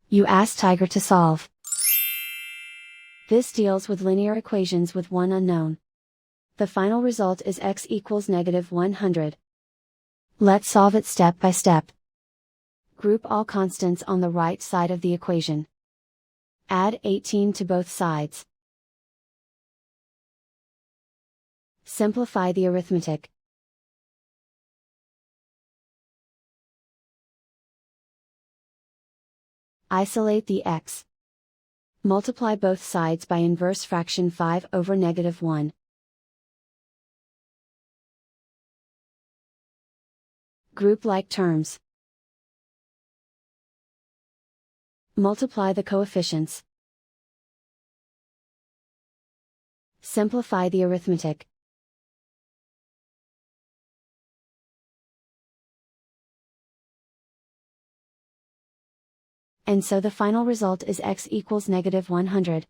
You ask Tiger to solve. This deals with linear equations with one unknown. The final result is x equals -100. Let's solve it step by step. Group all constants on the right side of the equation. Add 18 to both sides. Simplify the arithmetic. Isolate the x. Multiply both sides by inverse fraction 5 over -1. Group like terms. Multiply the coefficients. Simplify the arithmetic. And so the final result is x equals -100.